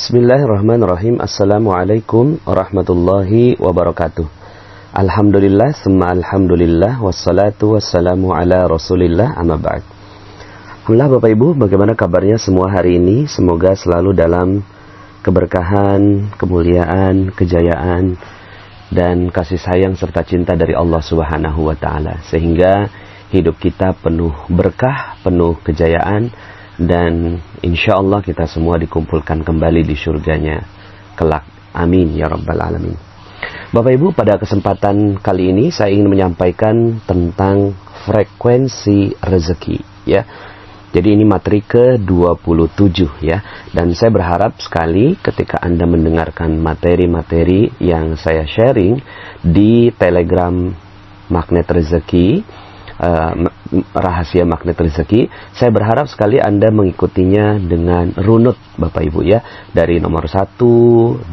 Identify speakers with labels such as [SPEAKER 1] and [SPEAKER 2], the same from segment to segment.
[SPEAKER 1] Bismillahirrahmanirrahim. Assalamualaikum warahmatullahi wabarakatuh. Alhamdulillah, summa alhamdulillah, wassalatu wassalamu ala rasulillah, amma ba'd. Alhamdulillah Bapak Ibu, bagaimana kabarnya semua hari ini? Semoga selalu dalam keberkahan, kemuliaan, kejayaan, dan kasih sayang serta cinta dari Allah Subhanahu wa Ta'ala, sehingga hidup kita penuh berkah, penuh kejayaan, dan insya Allah kita semua dikumpulkan kembali di surganya kelak. Amin ya rabbal alamin. Bapak Ibu, pada kesempatan kali ini saya ingin menyampaikan tentang frekuensi rezeki, ya. Jadi ini materi ke-27, ya. Dan saya berharap sekali ketika Anda mendengarkan materi-materi yang saya sharing di Telegram Magnet Rezeki, rahasia magnet rezeki, saya berharap sekali Anda mengikutinya dengan runut Bapak Ibu, ya, dari nomor 1, 2,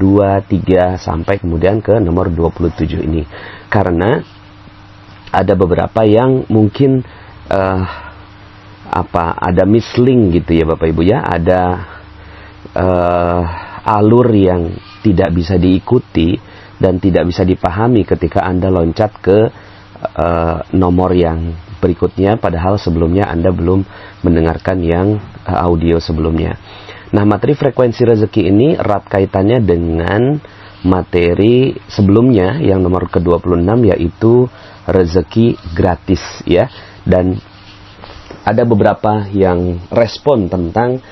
[SPEAKER 1] 3 sampai kemudian ke nomor 27 ini, karena ada beberapa yang mungkin ada mislink gitu ya Bapak Ibu, ya, ada alur yang tidak bisa diikuti dan tidak bisa dipahami ketika Anda loncat ke nomor yang berikutnya, padahal sebelumnya Anda belum mendengarkan yang audio sebelumnya. Nah, materi frekuensi rezeki ini erat kaitannya dengan materi sebelumnya yang nomor ke-26, yaitu rezeki gratis, ya. Dan ada beberapa yang respon tentang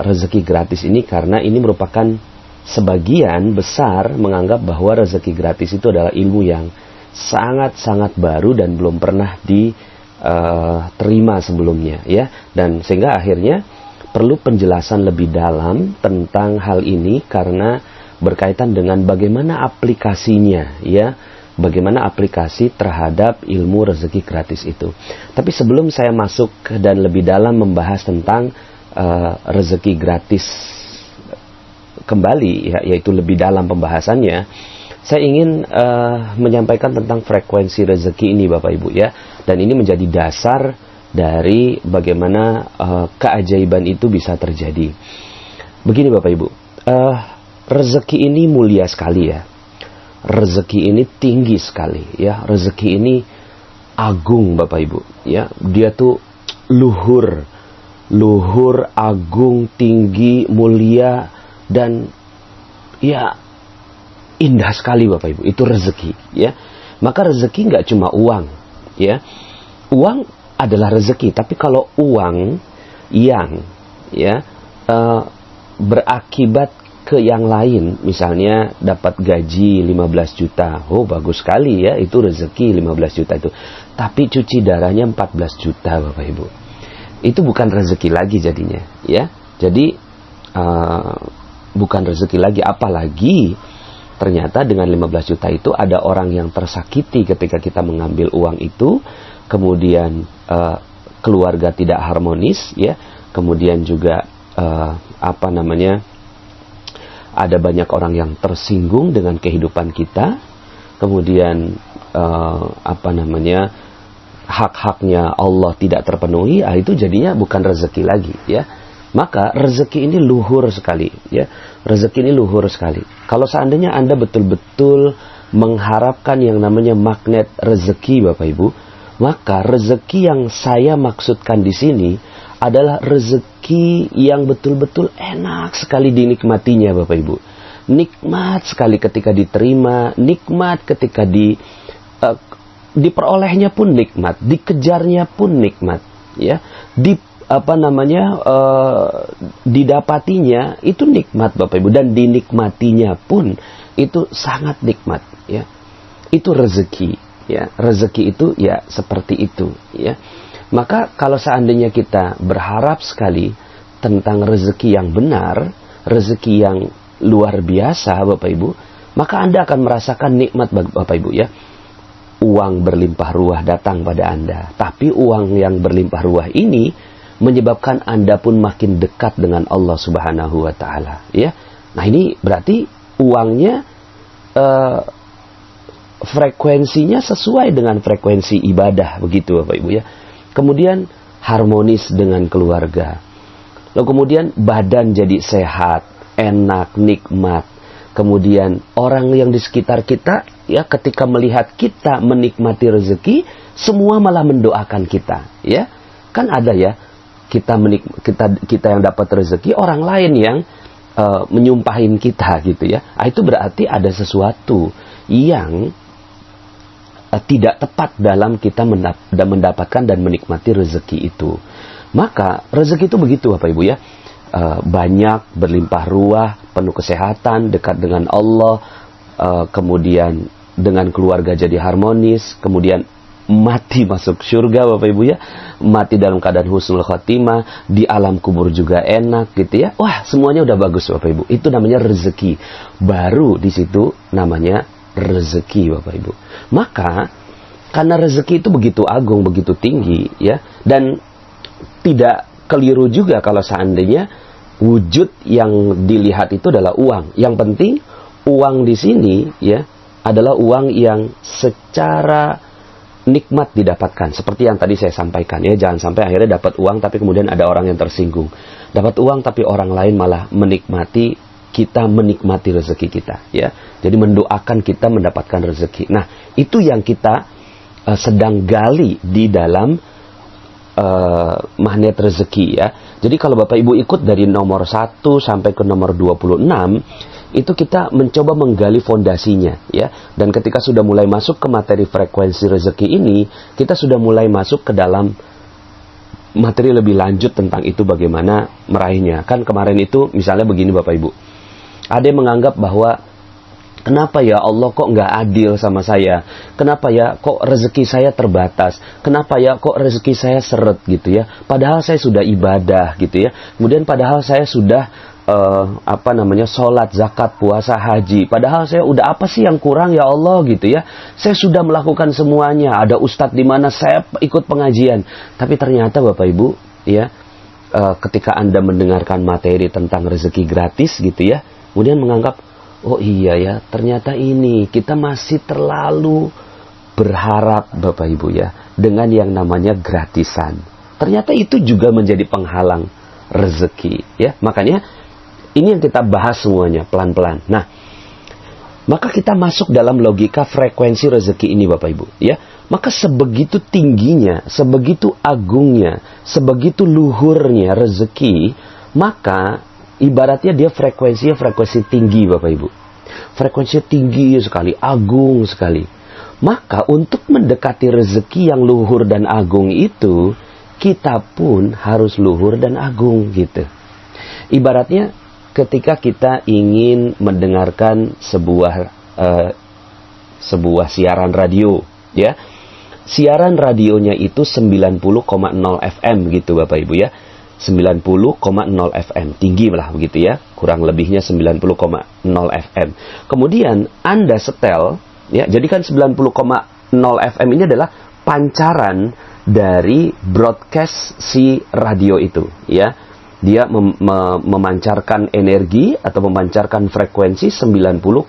[SPEAKER 1] rezeki gratis ini karena ini merupakan sebagian besar menganggap bahwa rezeki gratis itu adalah ilmu yang sangat-sangat baru dan belum pernah diterima sebelumnya, ya. Dan sehingga akhirnya perlu penjelasan lebih dalam tentang hal ini karena berkaitan dengan bagaimana aplikasinya, ya. Bagaimana aplikasi terhadap ilmu rezeki gratis itu. Tapi sebelum saya masuk dan lebih dalam membahas tentang rezeki gratis kembali, ya, yaitu lebih dalam pembahasannya, saya ingin menyampaikan tentang frekuensi rezeki ini Bapak Ibu, ya. Dan ini menjadi dasar dari bagaimana keajaiban itu bisa terjadi. Begini Bapak Ibu, rezeki ini mulia sekali, ya. Rezeki ini tinggi sekali, ya. Rezeki ini agung Bapak Ibu, ya. Dia tuh luhur, agung, tinggi, mulia, dan ya indah sekali Bapak Ibu. Itu rezeki, ya. Maka rezeki nggak cuma uang, ya. Uang adalah rezeki, tapi kalau uang yang, ya, berakibat ke yang lain, misalnya dapat gaji 15 juta, oh bagus sekali, ya, itu rezeki 15 juta itu. Tapi cuci darahnya 14 juta Bapak Ibu, itu bukan rezeki lagi jadinya, ya. Jadi bukan rezeki lagi, apalagi ternyata dengan 15 juta itu ada orang yang tersakiti ketika kita mengambil uang itu, kemudian keluarga tidak harmonis, ya. Kemudian juga ada banyak orang yang tersinggung dengan kehidupan kita. Kemudian hak-haknya Allah tidak terpenuhi, itu jadinya bukan rezeki lagi, ya. Maka rezeki ini luhur sekali, ya. Rezeki ini luhur sekali. Kalau seandainya Anda betul-betul mengharapkan yang namanya magnet rezeki Bapak Ibu, maka rezeki yang saya maksudkan di sini adalah rezeki yang betul-betul enak sekali dinikmatinya Bapak Ibu. Nikmat sekali ketika diterima, nikmat ketika diperolehnya pun nikmat, dikejarnya pun nikmat, ya. Didapatinya itu nikmat Bapak Ibu, dan dinikmatinya pun itu sangat nikmat, ya. Itu rezeki, ya. Rezeki itu ya seperti itu, ya. Maka kalau seandainya kita berharap sekali tentang rezeki yang benar, rezeki yang luar biasa Bapak Ibu, maka Anda akan merasakan nikmat Bapak Ibu, ya. Uang berlimpah ruah datang pada Anda, tapi uang yang berlimpah ruah ini menyebabkan Anda pun makin dekat dengan Allah Subhanahu wa Ta'ala, ya. Nah, ini berarti uangnya frekuensinya sesuai dengan frekuensi ibadah, begitu Bapak Ibu, ya. Kemudian harmonis dengan keluarga. Lalu kemudian badan jadi sehat, enak, nikmat. Kemudian orang yang di sekitar kita, ya, ketika melihat kita menikmati rezeki, semua malah mendoakan kita, ya. Kan ada ya, kita yang dapat rezeki, orang lain yang menyumpahin kita gitu ya. Itu berarti ada sesuatu yang tidak tepat dalam kita mendapatkan dan menikmati rezeki itu. Maka rezeki itu begitu Bapak Ibu ya. Banyak, berlimpah ruah, penuh kesehatan, dekat dengan Allah, kemudian dengan keluarga jadi harmonis, kemudian mati masuk surga Bapak Ibu ya, mati dalam keadaan husnul khotimah, di alam kubur juga enak gitu ya. Wah, semuanya udah bagus Bapak Ibu. Itu namanya rezeki. Baru di situ namanya rezeki Bapak Ibu. Maka karena rezeki itu begitu agung, begitu tinggi ya, dan tidak keliru juga kalau seandainya wujud yang dilihat itu adalah uang. Yang penting uang di sini ya adalah uang yang secara nikmat didapatkan, seperti yang tadi saya sampaikan ya. Jangan sampai akhirnya dapat uang tapi kemudian ada orang yang tersinggung. Dapat uang tapi orang lain malah menikmati, kita menikmati rezeki kita ya. Jadi mendoakan kita mendapatkan rezeki. Nah, itu yang kita sedang gali di dalam magnet rezeki ya. Jadi kalau Bapak Ibu ikut dari nomor 1 sampai ke nomor 26, itu kita mencoba menggali fondasinya ya. Dan ketika sudah mulai masuk ke materi frekuensi rezeki ini, kita sudah mulai masuk ke dalam materi lebih lanjut tentang itu, bagaimana meraihnya. Kan kemarin itu misalnya begini Bapak Ibu, ada yang menganggap bahwa kenapa ya Allah kok nggak adil sama saya, kenapa ya kok rezeki saya terbatas, kenapa ya kok rezeki saya seret gitu ya, padahal saya sudah ibadah gitu ya, kemudian padahal saya sudah sholat, zakat, puasa, haji. Padahal saya udah apa sih yang kurang ya Allah gitu ya. Saya sudah melakukan semuanya. Ada ustadz di mana saya ikut pengajian. Tapi ternyata Bapak Ibu ya, ketika Anda mendengarkan materi tentang rezeki gratis gitu ya, kemudian menganggap, oh iya ya, ternyata ini kita masih terlalu berharap Bapak Ibu ya dengan yang namanya gratisan. Ternyata itu juga menjadi penghalang rezeki ya. Makanya ini yang kita bahas semuanya pelan-pelan. Nah, maka kita masuk dalam logika frekuensi rezeki ini Bapak Ibu ya. Maka sebegitu tingginya, sebegitu agungnya, sebegitu luhurnya rezeki, maka ibaratnya dia frekuensi tinggi Bapak Ibu. Frekuensi tinggi sekali, agung sekali. Maka untuk mendekati rezeki yang luhur dan agung itu, kita pun harus luhur dan agung gitu. Ibaratnya ketika kita ingin mendengarkan sebuah siaran radio, ya, siaran radionya itu 90,0 FM gitu Bapak Ibu ya, 90,0 FM, tinggi lah begitu ya, kurang lebihnya 90,0 FM. Kemudian Anda setel, ya, jadi kan 90,0 FM ini adalah pancaran dari broadcast si radio itu, ya. Dia memancarkan energi atau memancarkan frekuensi 90,0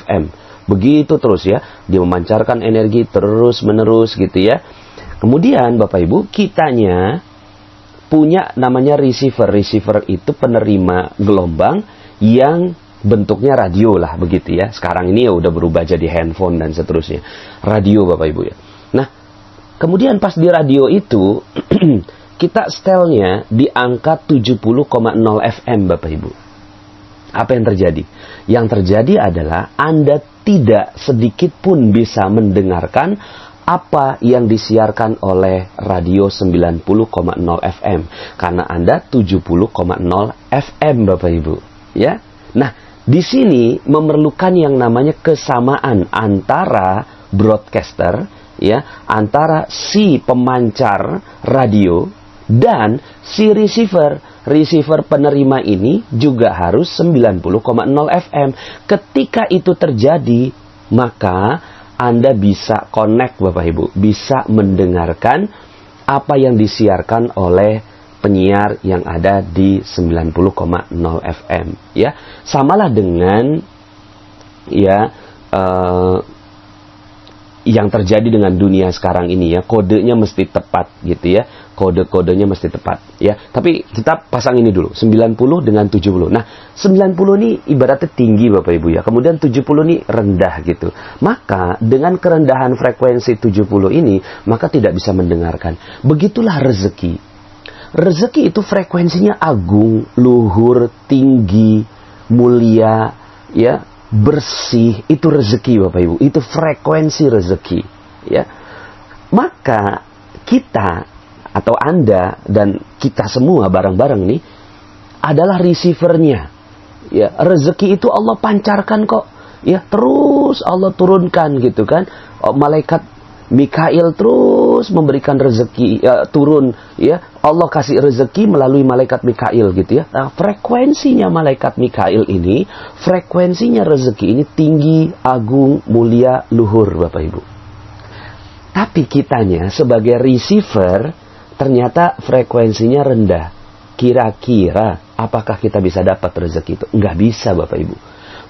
[SPEAKER 1] FM. Begitu terus ya. Dia memancarkan energi terus-menerus gitu ya. Kemudian Bapak Ibu, kitanya punya namanya receiver. Receiver itu penerima gelombang yang bentuknya radio lah begitu ya. Sekarang ini ya udah berubah jadi handphone dan seterusnya. Radio Bapak Ibu ya. Nah, kemudian pas di radio itu kita setelnya di angka 70,0 FM Bapak Ibu. Apa yang terjadi? Yang terjadi adalah Anda tidak sedikit pun bisa mendengarkan apa yang disiarkan oleh radio 90,0 FM. Karena Anda 70,0 FM Bapak Ibu. Ya. Nah, di sini memerlukan yang namanya kesamaan antara broadcaster, ya, antara si pemancar radio dan si receiver penerima ini juga harus 90,0 FM. Ketika itu terjadi, maka Anda bisa connect Bapak Ibu, bisa mendengarkan apa yang disiarkan oleh penyiar yang ada di 90,0 FM. Ya, samalah dengan ya yang terjadi dengan dunia sekarang ini ya, kodenya mesti tepat gitu ya. Kode-kodenya mesti tepat ya. Tapi kita pasang ini dulu, 90 dengan 70. Nah, 90 ini ibaratnya tinggi Bapak Ibu ya. Kemudian 70 ini rendah gitu. Maka dengan kerendahan frekuensi 70 ini, maka tidak bisa mendengarkan. Begitulah rezeki. Rezeki itu frekuensinya agung, luhur, tinggi, mulia, ya, bersih. Itu rezeki Bapak Ibu. Itu frekuensi rezeki ya. Maka kita atau Anda dan kita semua bareng-bareng nih adalah receivernya. Ya, rezeki itu Allah pancarkan kok. Ya, terus Allah turunkan gitu kan. Malaikat Mikail terus memberikan rezeki turun ya. Allah kasih rezeki melalui malaikat Mikail gitu ya. Nah, frekuensinya malaikat Mikail ini, frekuensinya rezeki ini tinggi, agung, mulia, luhur Bapak Ibu. Tapi kitanya sebagai receiver ternyata frekuensinya rendah. Kira-kira apakah kita bisa dapat rezeki itu? Enggak bisa Bapak Ibu.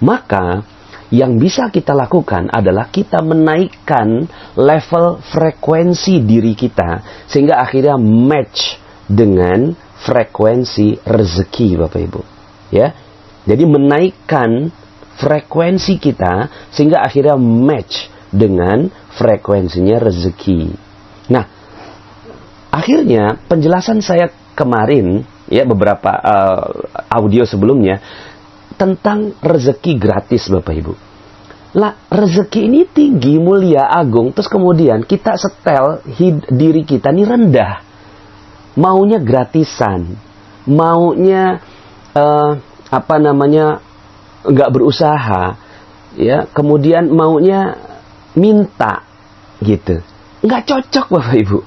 [SPEAKER 1] Maka yang bisa kita lakukan adalah kita menaikkan level frekuensi diri kita sehingga akhirnya match dengan frekuensi rezeki Bapak Ibu. Ya. Jadi menaikkan frekuensi kita sehingga akhirnya match dengan frekuensinya rezeki. Nah, akhirnya penjelasan saya kemarin ya beberapa audio sebelumnya tentang rezeki gratis Bapak Ibu. Lah, rezeki ini tinggi, mulia, agung, terus kemudian kita setel diri kita ini rendah. Maunya gratisan, maunya nggak berusaha, ya, kemudian maunya minta gitu. Nggak cocok Bapak Ibu.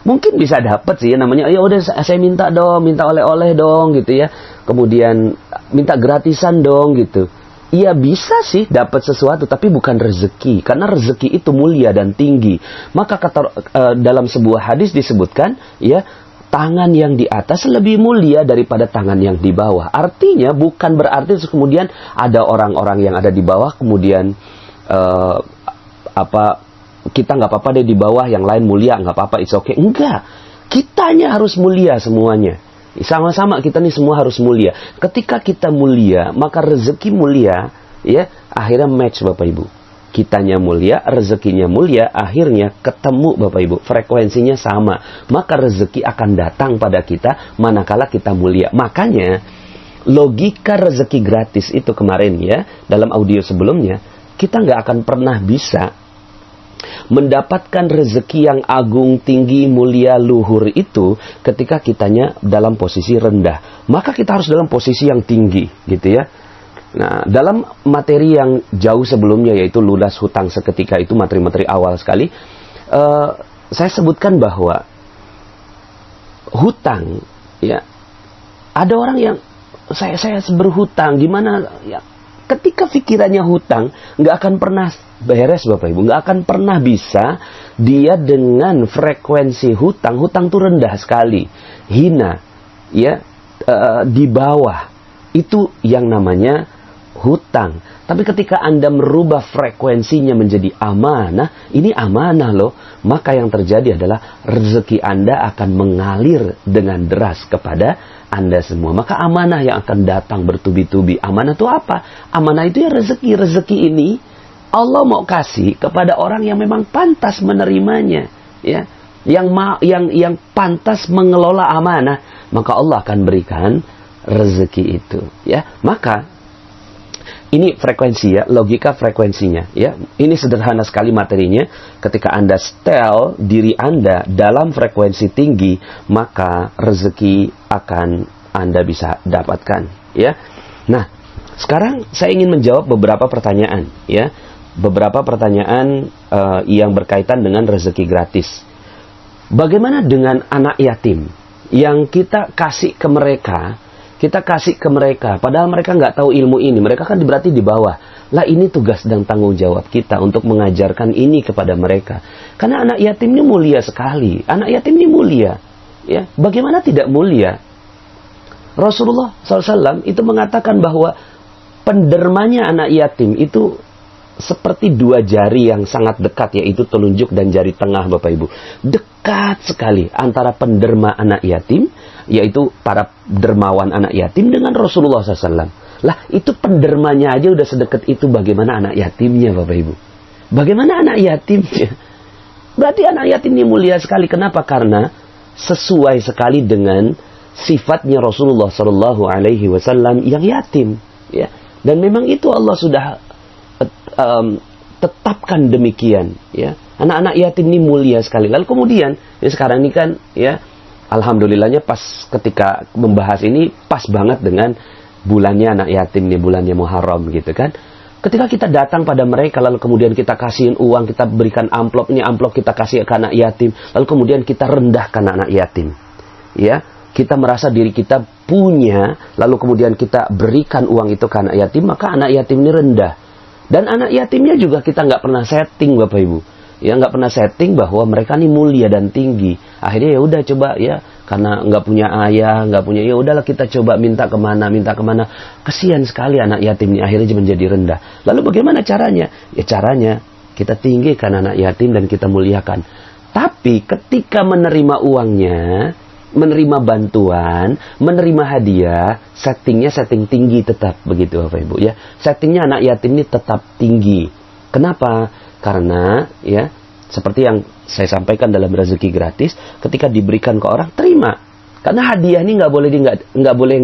[SPEAKER 1] Mungkin bisa dapat sih ya, namanya ya udah saya minta dong, minta oleh-oleh dong gitu ya. Kemudian minta gratisan dong gitu. Iya bisa sih dapat sesuatu tapi bukan rezeki, karena rezeki itu mulia dan tinggi. Maka dalam sebuah hadis disebutkan ya, tangan yang di atas lebih mulia daripada tangan yang di bawah. Artinya bukan berarti kemudian ada orang-orang yang ada di bawah kemudian kita nggak apa-apa deh di bawah, yang lain mulia, nggak apa-apa, it's okay. Enggak, kitanya harus mulia semuanya. Sama-sama kita nih semua harus mulia. Ketika kita mulia, maka rezeki mulia, ya, akhirnya match Bapak Ibu. Kitanya mulia, rezekinya mulia, akhirnya ketemu Bapak Ibu. Frekuensinya sama, maka rezeki akan datang pada kita manakala kita mulia. Makanya logika rezeki gratis itu kemarin ya, dalam audio sebelumnya, kita nggak akan pernah bisa mendapatkan rezeki yang agung, tinggi, mulia, luhur itu ketika kitanya dalam posisi rendah. Maka kita harus dalam posisi yang tinggi gitu ya. Nah, dalam materi yang jauh sebelumnya yaitu lunas hutang seketika, itu materi-materi awal sekali, saya sebutkan bahwa hutang ya, ada orang yang saya berhutang gimana ya. Ketika pikirannya hutang, nggak akan pernah beres Bapak Ibu. Nggak akan pernah bisa dia dengan frekuensi hutang. Hutang itu rendah sekali. Hina. Ya, di bawah. Itu yang namanya hutang. Tapi ketika Anda merubah frekuensinya menjadi amanah, ini amanah loh. Maka yang terjadi adalah rezeki Anda akan mengalir dengan deras kepada Anda semua. Maka amanah yang akan datang bertubi-tubi. Amanah itu apa? Amanah itu ya rezeki. Rezeki ini Allah mau kasih kepada orang yang memang pantas menerimanya, ya. Yang pantas mengelola amanah, maka Allah akan berikan rezeki itu, ya. Maka ini frekuensi ya, logika frekuensinya ya. Ini sederhana sekali materinya. Ketika Anda setel diri Anda dalam frekuensi tinggi, maka rezeki akan Anda bisa dapatkan ya. Nah, sekarang saya ingin menjawab beberapa pertanyaan ya. Beberapa pertanyaan yang berkaitan dengan rezeki gratis. Bagaimana dengan anak yatim yang kita kasih ke mereka? Kita kasih ke mereka, padahal mereka nggak tahu ilmu ini. Mereka kan berarti di bawah. Lah, ini tugas dan tanggung jawab kita untuk mengajarkan ini kepada mereka. Karena anak yatim ini mulia sekali. Anak yatim ini mulia. Ya, bagaimana tidak mulia? Rasulullah SAW itu mengatakan bahwa pendermanya anak yatim itu seperti dua jari yang sangat dekat, yaitu telunjuk dan jari tengah, Bapak Ibu. Dekat sekali antara penderma anak yatim, yaitu para dermawan anak yatim, dengan Rasulullah SAW. Lah, itu pendermanya aja udah sedekat itu, bagaimana anak yatimnya, Bapak Ibu? Bagaimana anak yatimnya? Berarti anak yatim ini mulia sekali. Kenapa? Karena sesuai sekali dengan sifatnya Rasulullah SAW yang yatim, ya. Dan memang itu Allah sudah tetapkan demikian, ya. Anak-anak yatim ini mulia sekali. Lalu kemudian, ya sekarang ini kan, ya, alhamdulillahnya pas ketika membahas ini pas banget dengan bulannya anak yatim nih, bulannya Muharram gitu kan. Ketika kita datang pada mereka, lalu kemudian kita kasihin uang, kita berikan amplop, ini amplop kita kasih ke anak yatim, lalu kemudian kita rendahkan anak yatim, ya. Kita merasa diri kita punya, lalu kemudian kita berikan uang itu ke anak yatim, maka anak yatim ini rendah. Dan anak yatimnya juga kita nggak pernah setting, Bapak Ibu, ya, nggak pernah setting bahwa mereka ini mulia dan tinggi. Akhirnya ya udah coba, ya, karena nggak punya ayah, nggak punya, ya udahlah kita coba minta kemana. Kesian sekali anak yatim ini akhirnya menjadi rendah. Lalu bagaimana caranya? Ya caranya kita tinggikan anak yatim dan kita muliakan. Tapi ketika menerima uangnya, menerima bantuan, menerima hadiah, settingnya setting tinggi tetap, begitu Bapak Ibu, ya. Settingnya anak yatim ini tetap tinggi. Kenapa? Karena, ya, seperti yang saya sampaikan dalam rezeki gratis, ketika diberikan ke orang, terima. Karena hadiah ini nggak boleh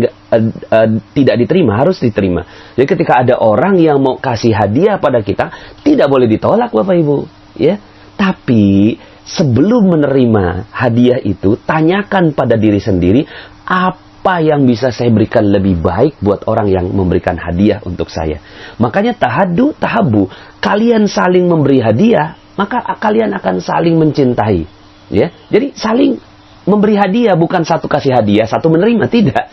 [SPEAKER 1] tidak diterima, harus diterima. Jadi ketika ada orang yang mau kasih hadiah pada kita, tidak boleh ditolak, Bapak Ibu, ya. Tapi sebelum menerima hadiah itu, tanyakan pada diri sendiri, apa yang bisa saya berikan lebih baik buat orang yang memberikan hadiah untuk saya. Makanya tahabu, kalian saling memberi hadiah, maka kalian akan saling mencintai, ya. Jadi saling memberi hadiah, bukan satu kasih hadiah, satu menerima, tidak.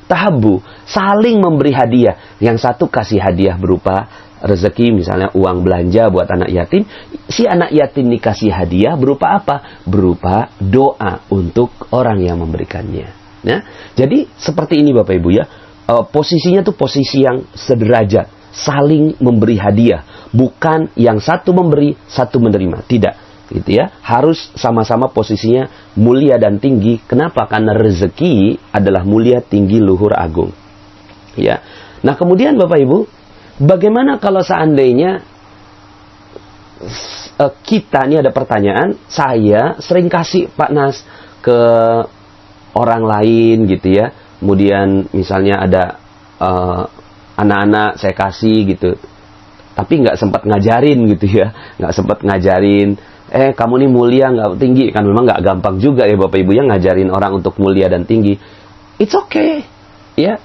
[SPEAKER 1] Tahabu, saling memberi hadiah. Yang satu kasih hadiah berupa rezeki, misalnya uang belanja buat anak yatim. Si anak yatim dikasih hadiah berupa apa? Berupa doa untuk orang yang memberikannya. Ya? Jadi seperti ini Bapak Ibu, ya. Posisinya tuh posisi yang sederajat, saling memberi hadiah. Bukan yang satu memberi, satu menerima. Tidak, gitu ya. Harus sama-sama posisinya mulia dan tinggi. Kenapa? Karena rezeki adalah mulia, tinggi, luhur, agung. Ya. Nah, kemudian Bapak Ibu, bagaimana kalau seandainya kita, ini ada pertanyaan, saya sering kasih Pak Nas ke orang lain gitu ya. Kemudian misalnya ada anak-anak saya kasih gitu. Tapi nggak sempat ngajarin gitu ya, nggak sempat ngajarin. Kamu nih mulia nggak tinggi, kan memang nggak gampang juga ya Bapak Ibu ya ngajarin orang untuk mulia dan tinggi. It's okay, ya.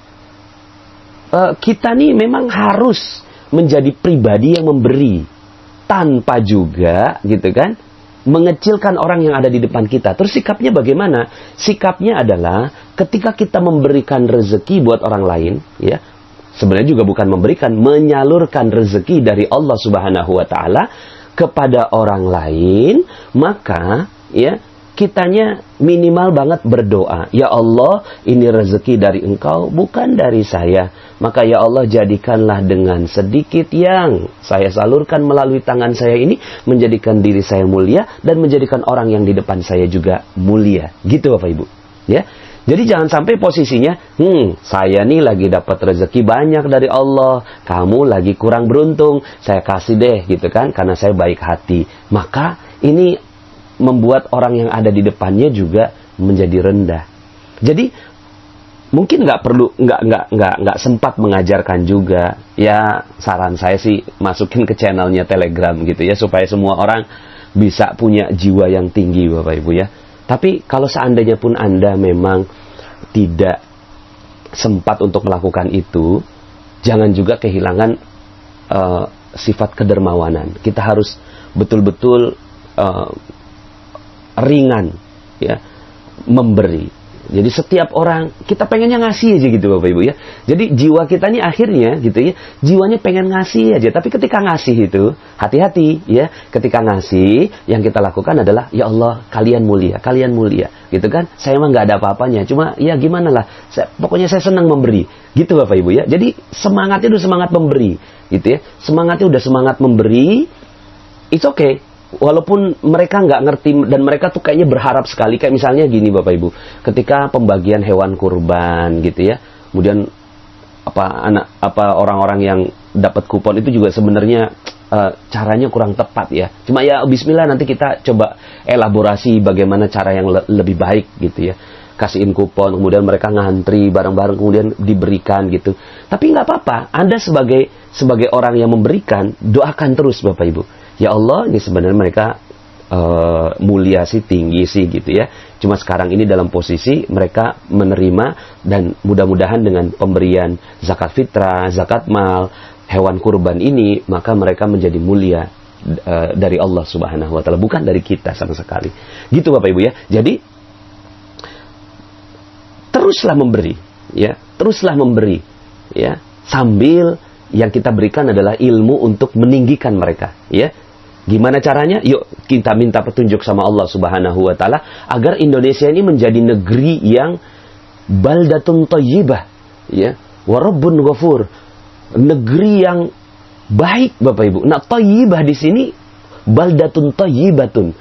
[SPEAKER 1] Kita nih memang harus menjadi pribadi yang memberi, tanpa juga gitu kan mengecilkan orang yang ada di depan kita. Terus sikapnya bagaimana? Sikapnya adalah ketika kita memberikan rezeki buat orang lain, ya. Sebenarnya juga bukan memberikan, menyalurkan rezeki dari Allah Subhanahu wa Ta'ala kepada orang lain, maka ya kitanya minimal banget berdoa, ya Allah, ini rezeki dari Engkau, bukan dari saya. Maka ya Allah, jadikanlah dengan sedikit yang saya salurkan melalui tangan saya ini, menjadikan diri saya mulia dan menjadikan orang yang di depan saya juga mulia. Gitu Bapak Ibu, ya. Jadi jangan sampai posisinya, saya nih lagi dapat rezeki banyak dari Allah, kamu lagi kurang beruntung, saya kasih deh gitu kan, karena saya baik hati. Maka ini membuat orang yang ada di depannya juga menjadi rendah. Jadi mungkin nggak sempat mengajarkan juga. Ya saran saya sih masukin ke channelnya Telegram gitu ya, supaya semua orang bisa punya jiwa yang tinggi Bapak Ibu ya. Tapi kalau seandainya pun Anda memang tidak sempat untuk melakukan itu, jangan juga kehilangan sifat kedermawanan. Kita harus betul-betul ringan, ya, memberi. Jadi setiap orang, kita pengennya ngasih aja gitu Bapak Ibu ya. Jadi jiwa kita ini akhirnya gitu ya, jiwanya pengen ngasih aja. Tapi ketika ngasih itu, hati-hati ya. Ketika ngasih, yang kita lakukan adalah, ya Allah, kalian mulia gitu kan. Saya emang nggak ada apa-apanya, cuma ya gimana lah, pokoknya saya senang memberi. Gitu Bapak Ibu ya. Jadi semangatnya udah semangat memberi gitu ya. Semangatnya udah semangat memberi, it's okay. Walaupun mereka nggak ngerti dan mereka tuh kayaknya berharap sekali, kayak misalnya gini Bapak Ibu, ketika pembagian hewan kurban gitu ya, kemudian orang-orang yang dapat kupon itu juga sebenarnya caranya kurang tepat ya. Cuma ya Bismillah, nanti kita coba elaborasi bagaimana cara yang lebih baik gitu ya. Kasihin kupon, kemudian mereka ngantri bareng-bareng, kemudian diberikan gitu. Tapi nggak apa-apa, Anda sebagai orang yang memberikan, doakan terus Bapak Ibu. Ya Allah, ini sebenarnya mereka mulia sih, tinggi sih gitu ya. Cuma sekarang ini dalam posisi mereka menerima, dan mudah-mudahan dengan pemberian zakat fitrah, zakat mal, hewan kurban ini, maka mereka menjadi mulia dari Allah Subhanahu wa Ta'ala, bukan dari kita sama sekali. Gitu Bapak Ibu ya. Jadi teruslah memberi ya, sambil yang kita berikan adalah ilmu untuk meninggikan mereka ya. Gimana caranya? Yuk kita minta petunjuk sama Allah Subhanahu wa Ta'ala agar Indonesia ini menjadi negeri yang baldatun thayyibah ya, wa rabbun ghafur. Negeri yang baik Bapak Ibu. Nah, thayyibah di sini baldatun thayyibatun.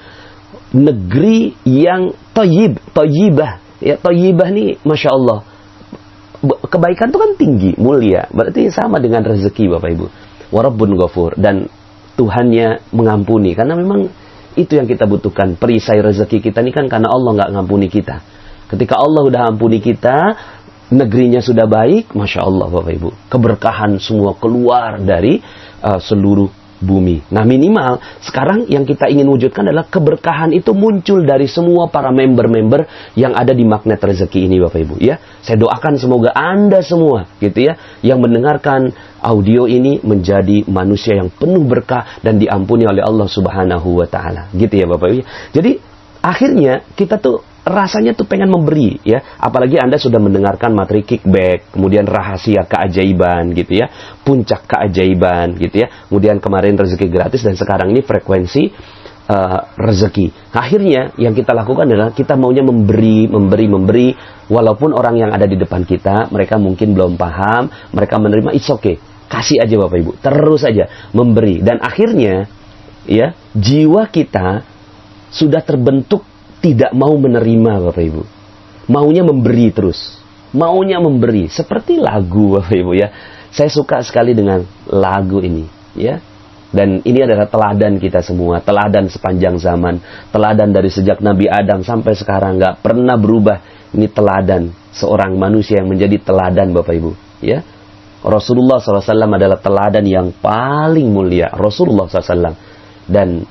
[SPEAKER 1] Negeri yang thayyibah. Ya, thayyibah nih Masya Allah. Kebaikan itu kan tinggi, mulia. Berarti sama dengan rezeki Bapak Ibu. Wa rabbun ghafur, dan Tuhannya mengampuni, karena memang itu yang kita butuhkan. Perisai rezeki kita ini kan karena Allah nggak ngampuni kita. Ketika Allah udah ampuni kita, negerinya sudah baik, Masya Allah Bapak Ibu, keberkahan semua keluar dari seluruh bumi. Nah, minimal sekarang yang kita ingin wujudkan adalah keberkahan itu muncul dari semua para member-member yang ada di magnet rezeki ini Bapak Ibu ya. Saya doakan semoga Anda semua gitu ya, yang mendengarkan audio ini menjadi manusia yang penuh berkah dan diampuni oleh Allah Subhanahu wa Ta'ala. Gitu ya Bapak Ibu. Jadi akhirnya kita tuh rasanya tuh pengen memberi ya, apalagi Anda sudah mendengarkan materi kickback, kemudian rahasia keajaiban gitu ya, puncak keajaiban gitu ya, kemudian kemarin rezeki gratis, dan sekarang ini frekuensi rezeki. Akhirnya yang kita lakukan adalah kita maunya memberi, walaupun orang yang ada di depan kita mereka mungkin belum paham, mereka menerima, it's okay, kasih aja Bapak Ibu, terus aja memberi, dan akhirnya ya jiwa kita sudah terbentuk tidak mau menerima Bapak Ibu. Maunya memberi terus. Maunya memberi. Seperti lagu Bapak Ibu ya. Saya suka sekali dengan lagu ini ya. Dan ini adalah teladan kita semua. Teladan sepanjang zaman. Teladan dari sejak Nabi Adam sampai sekarang. Gak pernah berubah. Ini teladan. Seorang manusia yang menjadi teladan Bapak Ibu ya. Rasulullah SAW adalah teladan yang paling mulia. Rasulullah SAW. Dan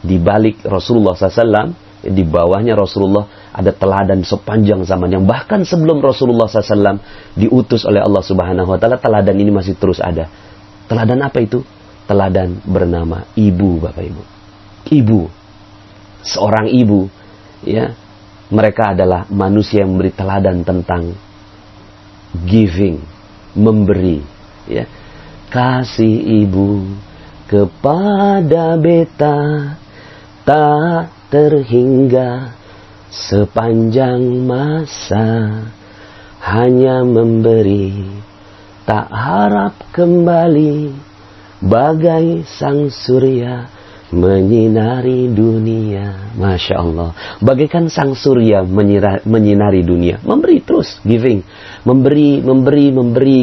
[SPEAKER 1] di balik Rasulullah SAW, di bawahnya Rasulullah ada teladan sepanjang zaman, yang bahkan sebelum Rasulullah SAW diutus oleh Allah Subhanahu wa Ta'ala, teladan ini masih terus ada. Teladan apa itu? Teladan bernama ibu Bapak Ibu. Ibu. Seorang ibu ya, mereka adalah manusia yang memberi teladan tentang giving, memberi ya. Kasih ibu kepada beta tak terhingga sepanjang masa, hanya memberi tak harap kembali, bagai sang surya menyinari dunia. Masya Allah, bagaikan sang surya menyinari dunia. Memberi terus, giving, memberi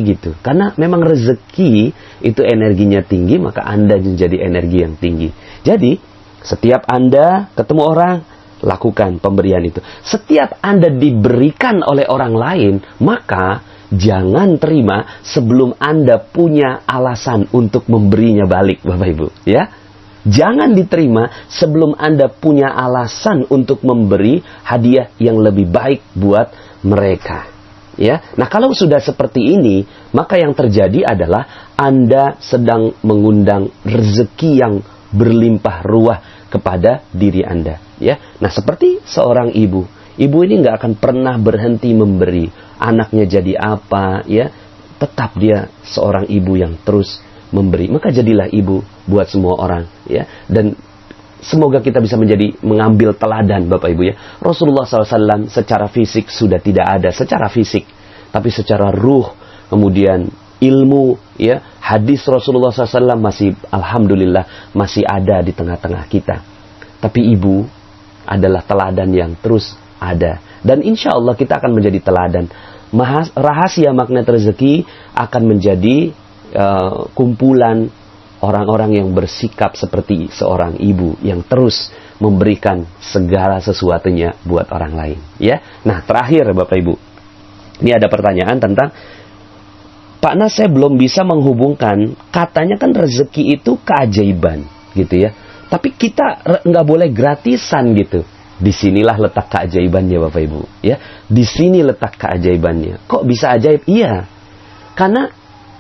[SPEAKER 1] gitu. Karena memang rezeki itu energinya tinggi, maka Anda menjadi energi yang tinggi. Jadi setiap Anda ketemu orang, lakukan pemberian itu. Setiap Anda diberikan oleh orang lain, maka jangan terima sebelum Anda punya alasan untuk memberinya balik, Bapak Ibu. Ya, jangan diterima sebelum Anda punya alasan untuk memberi hadiah yang lebih baik buat mereka. Ya, nah kalau sudah seperti ini, maka yang terjadi adalah Anda sedang mengundang rezeki yang berlimpah ruah kepada diri Anda ya. Nah, seperti seorang ibu Ibu ini nggak akan pernah berhenti memberi. Anaknya jadi apa, ya, tetap dia seorang ibu yang terus memberi. Maka jadilah ibu buat semua orang, ya. Dan semoga kita bisa mengambil teladan, Bapak Ibu, ya. Rasulullah SAW secara fisik sudah tidak ada, secara fisik, tapi secara ruh, kemudian ilmu, ya, hadis Rasulullah SAW masih, alhamdulillah, masih ada di tengah-tengah kita. Tapi ibu adalah teladan yang terus ada. Dan insya Allah kita akan menjadi teladan. Rahasia magnet rezeki akan menjadi kumpulan orang-orang yang bersikap seperti seorang ibu yang terus memberikan segala sesuatunya buat orang lain. Ya, nah terakhir Bapak Ibu, ini ada pertanyaan tentang, Pak Nas, saya belum bisa menghubungkan, katanya kan rezeki itu keajaiban, gitu ya. Tapi kita nggak boleh gratisan gitu. Disinilah letak keajaibannya Bapak Ibu, ya. Di sini letak keajaibannya. Kok bisa ajaib? Iya, karena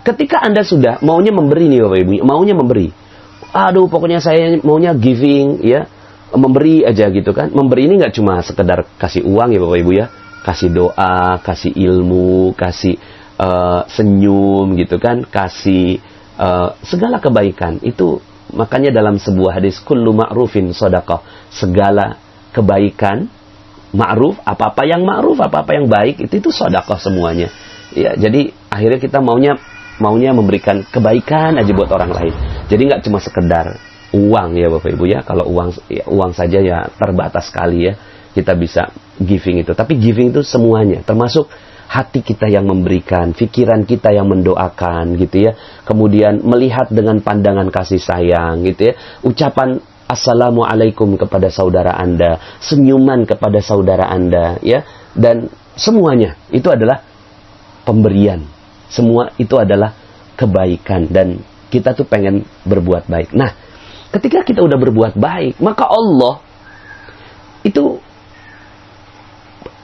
[SPEAKER 1] ketika Anda sudah maunya memberi nih Bapak Ibu, maunya memberi. Aduh, pokoknya saya maunya giving, ya, memberi aja gitu kan. Memberi ini nggak cuma sekedar kasih uang ya Bapak Ibu, ya. Kasih doa, kasih ilmu, kasih senyum gitu kan, kasih segala kebaikan. Itu makanya dalam sebuah hadis, kullu ma'rufin shadaqah, segala kebaikan ma'ruf, apa-apa yang ma'ruf, apa-apa yang baik, itu shadaqah semuanya. Ya, jadi akhirnya kita maunya memberikan kebaikan aja buat orang lain. Jadi nggak cuma sekedar uang ya Bapak Ibu, ya. Kalau uang saja ya terbatas sekali, ya. Kita bisa giving itu, tapi giving itu semuanya, termasuk hati kita yang memberikan, pikiran kita yang mendoakan gitu, ya. Kemudian melihat dengan pandangan kasih sayang gitu, ya. Ucapan assalamualaikum kepada saudara Anda, senyuman kepada saudara Anda, ya. Dan semuanya itu adalah pemberian. Semua itu adalah kebaikan, dan kita tuh pengen berbuat baik. Nah, ketika kita udah berbuat baik, maka Allah itu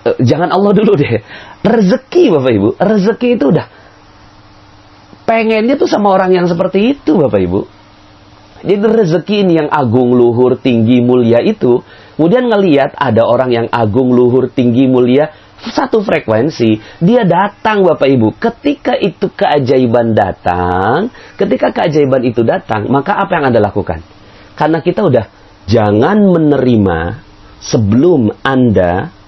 [SPEAKER 1] jangan Allah dulu deh. Rezeki Bapak Ibu, rezeki itu udah pengennya tuh sama orang yang seperti itu Bapak Ibu. Jadi rezeki ini yang agung, luhur, tinggi, mulia itu, kemudian ngelihat ada orang yang agung, luhur, tinggi, mulia, satu frekuensi, dia datang Bapak Ibu. Ketika itu keajaiban datang, ketika keajaiban itu datang, maka apa yang Anda lakukan? Karena kita udah, jangan menerima sebelum Anda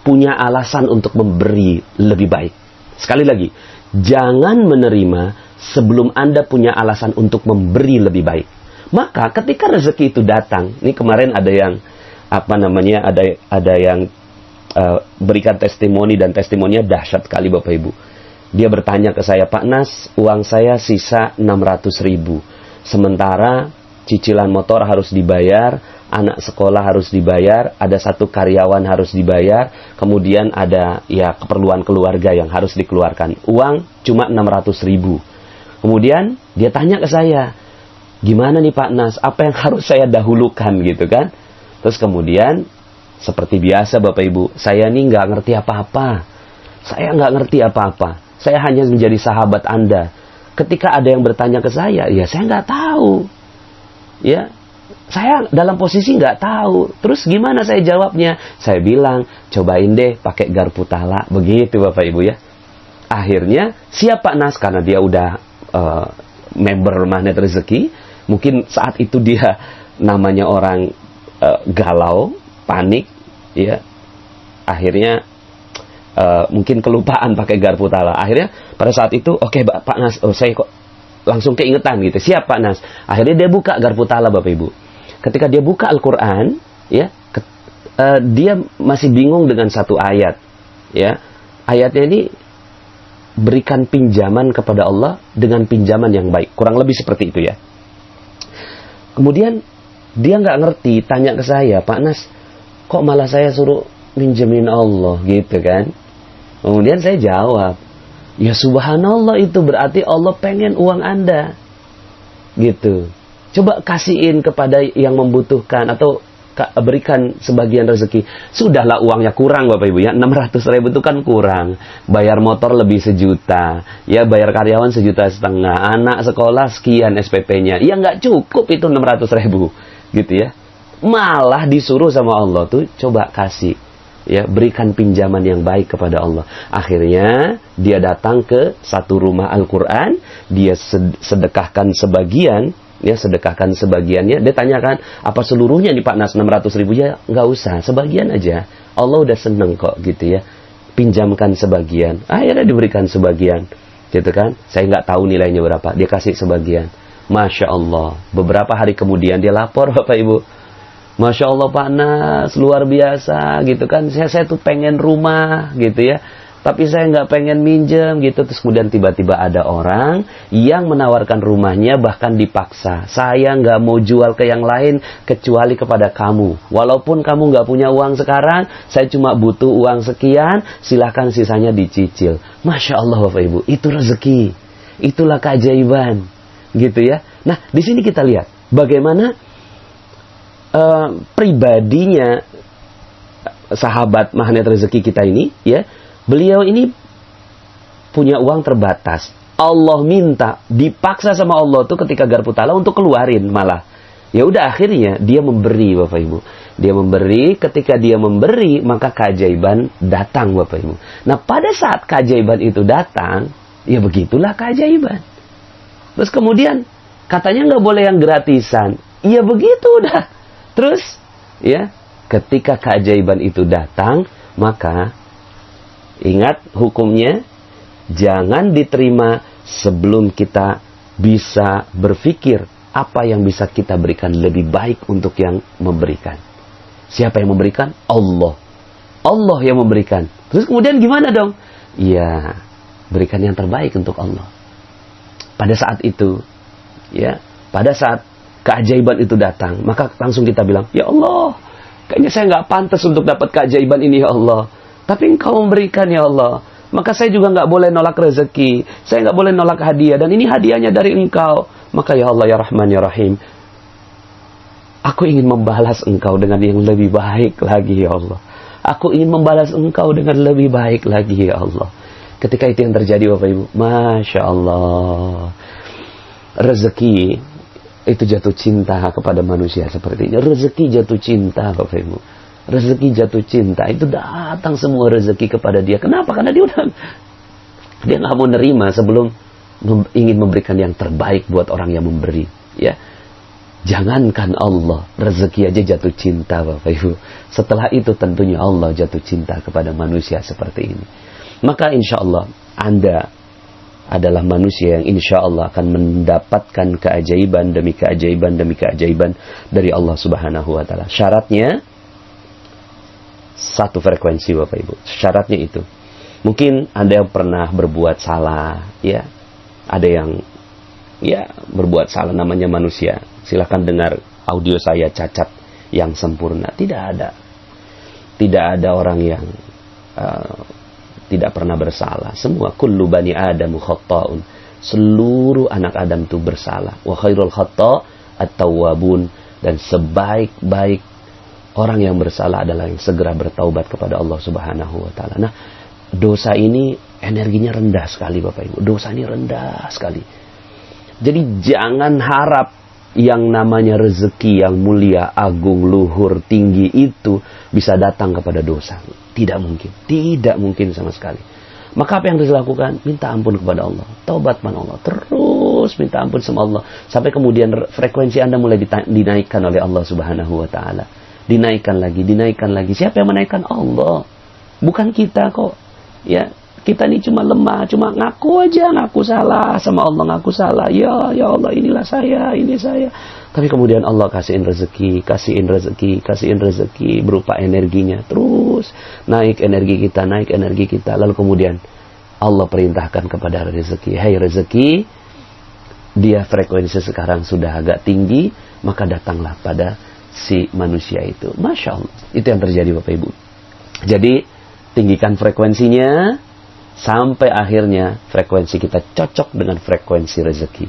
[SPEAKER 1] punya alasan untuk memberi lebih baik. Sekali lagi, jangan menerima sebelum Anda punya alasan untuk memberi lebih baik. Maka ketika rezeki itu datang, ini kemarin ada yang ada yang berikan testimoni, dan testimoninya dahsyat sekali Bapak Ibu. Dia bertanya ke saya, Pak Nas, uang saya sisa 600.000. Sementara cicilan motor harus dibayar, anak sekolah harus dibayar, ada satu karyawan harus dibayar, kemudian ada ya keperluan keluarga yang harus dikeluarkan. Uang cuma 600.000. Kemudian dia tanya ke saya, gimana nih Pak Nas, apa yang harus saya dahulukan gitu kan? Terus kemudian seperti biasa Bapak Ibu, saya nih nggak ngerti apa-apa. Saya nggak ngerti apa-apa. Saya hanya menjadi sahabat Anda. Ketika ada yang bertanya ke saya, ya saya nggak tahu. Ya, saya dalam posisi nggak tahu. Terus gimana saya jawabnya? Saya bilang, cobain deh pakai garpu tala. Begitu Bapak Ibu, ya. Akhirnya, siap Pak Nas, karena dia udah member magnet rezeki. Mungkin saat itu dia namanya orang galau, panik, ya. Akhirnya mungkin kelupaan pakai garpu tala. Akhirnya pada saat itu, oke, Pak Nas, saya kok langsung keingetan gitu. Siap Pak Nas. Akhirnya dia buka garpu tala Bapak Ibu. Ketika dia buka Al-Quran, ya, dia masih bingung dengan satu ayat, ya. Ayatnya ini, berikan pinjaman kepada Allah dengan pinjaman yang baik. Kurang lebih seperti itu, ya. Kemudian dia nggak ngerti, tanya ke saya, Pak Nas, kok malah saya suruh minjemin Allah gitu kan? Kemudian saya jawab, ya subhanallah, itu berarti Allah pengen uang Anda, gitu. Coba kasihin kepada yang membutuhkan, atau berikan sebagian rezeki. Sudahlah uangnya kurang Bapak Ibu, ya, 600.000 itu kan kurang. Bayar motor lebih 1 juta, ya, bayar karyawan 1,5 juta, anak sekolah sekian SPP-nya, ya nggak cukup itu 600.000, gitu ya. Malah disuruh sama Allah tuh, coba kasih Ya, berikan pinjaman yang baik kepada Allah. Akhirnya dia datang ke satu rumah Al-Quran, dia sedekahkan sebagian, ya sedekahkan sebagiannya. Dia tanyakan, apa seluruhnya nih Pak Nas 600.000? Ya nggak usah, sebagian aja. Allah udah seneng kok gitu ya. Pinjamkan sebagian. Akhirnya diberikan sebagian, gitu kan? Saya nggak tahu nilainya berapa. Dia kasih sebagian. Masya Allah. Beberapa hari kemudian dia lapor, Bapak Ibu. Masya Allah Pak Nas, luar biasa gitu kan. Saya tuh pengen rumah gitu ya, tapi saya nggak pengen minjem gitu. Terus kemudian tiba-tiba ada orang yang menawarkan rumahnya, bahkan dipaksa. Saya nggak mau jual ke yang lain kecuali kepada kamu. Walaupun kamu nggak punya uang sekarang, saya cuma butuh uang sekian, silahkan sisanya dicicil. Masya Allah Bapak Ibu, itu rezeki. Itulah keajaiban gitu ya. Nah di sini kita lihat bagaimana pribadinya sahabat magnet rezeki kita ini, ya, beliau ini punya uang terbatas. Allah minta, dipaksa sama Allah tuh ketika garpu tala untuk keluarin malah. Ya udah akhirnya dia memberi Bapak Ibu. Dia memberi, ketika dia memberi maka keajaiban datang Bapak Ibu. Nah pada saat keajaiban itu datang, ya begitulah keajaiban. Terus kemudian katanya nggak boleh yang gratisan. Ya begitu udah. Terus, ya, ketika keajaiban itu datang, maka ingat hukumnya, jangan diterima sebelum kita bisa berpikir apa yang bisa kita berikan lebih baik untuk yang memberikan. Siapa yang memberikan? Allah. Allah yang memberikan. Terus kemudian gimana dong? Ya, berikan yang terbaik untuk Allah. Pada saat itu, ya, pada saat keajaiban itu datang, maka langsung kita bilang, ya Allah, kayaknya saya nggak pantas untuk dapat keajaiban ini ya Allah. Tapi Engkau memberikan ya Allah. Maka saya juga nggak boleh nolak rezeki. Saya nggak boleh nolak hadiah. Dan ini hadiahnya dari Engkau. Maka ya Allah ya Rahman ya Rahim, aku ingin membalas Engkau dengan yang lebih baik lagi ya Allah. Aku ingin membalas Engkau dengan lebih baik lagi ya Allah. Ketika itu yang terjadi Bapak Ibu, Masya Allah, rezeki itu jatuh cinta kepada manusia seperti ini. Rezeki jatuh cinta Bapak Ibu. Rezeki jatuh cinta. Itu datang semua rezeki kepada dia. Kenapa? Karena dia nggak mau nerima sebelum ingin memberikan yang terbaik buat orang yang memberi. Ya, jangankan Allah, rezeki aja jatuh cinta Bapak Ibu. Setelah itu tentunya Allah jatuh cinta kepada manusia seperti ini. Maka insya Allah Anda adalah manusia yang insya Allah akan mendapatkan keajaiban demi keajaiban demi keajaiban dari Allah Subhanahu wa Ta'ala. Syaratnya satu frekuensi Bapak Ibu. Syaratnya itu. Mungkin Anda yang pernah berbuat salah, ya. Ada yang ya berbuat salah, namanya manusia. Silahkan dengar audio saya cacat yang sempurna. Tidak ada orang yang tidak pernah bersalah. Semua kullu bani Adam khata'un. Seluruh anak Adam itu bersalah. Wa khairul khata' at-tawwabun, dan sebaik-baik orang yang bersalah adalah yang segera bertaubat kepada Allah Subhanahu wa Ta'ala. Nah, dosa ini energinya rendah sekali Bapak Ibu. Dosa ini rendah sekali. Jadi jangan harap yang namanya rezeki yang mulia, agung, luhur, tinggi itu bisa datang kepada dosa. Tidak mungkin. Tidak mungkin sama sekali. Maka apa yang harus dilakukan? Minta ampun kepada Allah. Taubat kepada Allah. Terus minta ampun sama Allah. Sampai kemudian frekuensi Anda mulai dinaikkan oleh Allah Subhanahu wa Ta'ala. Dinaikkan lagi, dinaikkan lagi. Siapa yang menaikkan? Allah. Bukan kita kok. Ya, kita ini cuma lemah, cuma ngaku aja, ngaku salah sama Allah, ngaku salah. Ya Allah, inilah saya, ini saya. Tapi kemudian Allah kasihin rezeki berupa energinya. Terus naik energi kita. Lalu kemudian Allah perintahkan kepada rezeki, "Hai rezeki, dia frekuensi sekarang sudah agak tinggi, maka datanglah pada si manusia itu." Masya Allah. Itu yang terjadi Bapak Ibu. Jadi tinggikan frekuensinya sampai akhirnya frekuensi kita cocok dengan frekuensi rezeki.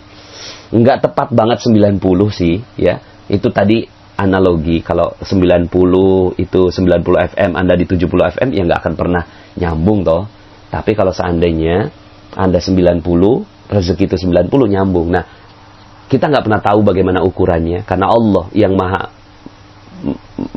[SPEAKER 1] Enggak tepat banget 90 sih, ya. Itu tadi analogi. Kalau 90 itu 90 FM, Anda di 70 FM, ya nggak akan pernah nyambung toh. Tapi kalau seandainya Anda 90, rezeki itu 90 nyambung. Nah, kita nggak pernah tahu bagaimana ukurannya, karena Allah yang maha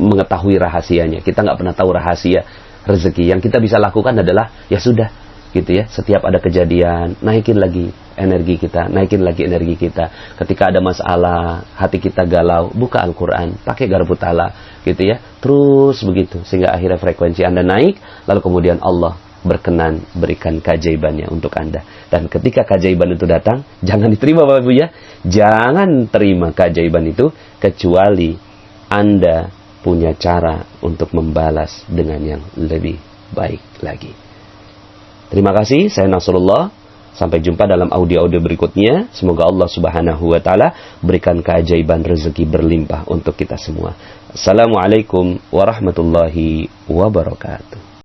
[SPEAKER 1] mengetahui rahasianya. Kita nggak pernah tahu rahasia rezeki. Yang kita bisa lakukan adalah ya sudah gitu ya, setiap ada kejadian naikin lagi energi kita, naikin lagi energi kita. Ketika ada masalah, hati kita galau, buka Al-Quran, pakai garpu tala gitu ya, terus begitu sehingga akhirnya frekuensi Anda naik, lalu kemudian Allah berkenan berikan keajaibannya untuk Anda. Dan ketika keajaiban itu datang, jangan diterima Bapak Ibu ya, jangan terima keajaiban itu kecuali Anda punya cara untuk membalas dengan yang lebih baik lagi. Terima kasih, saya Nasrullah. Sampai jumpa dalam audio-audio berikutnya. Semoga Allah Subhanahu wa Ta'ala berikan keajaiban rezeki berlimpah untuk kita semua. Assalamualaikum warahmatullahi wabarakatuh.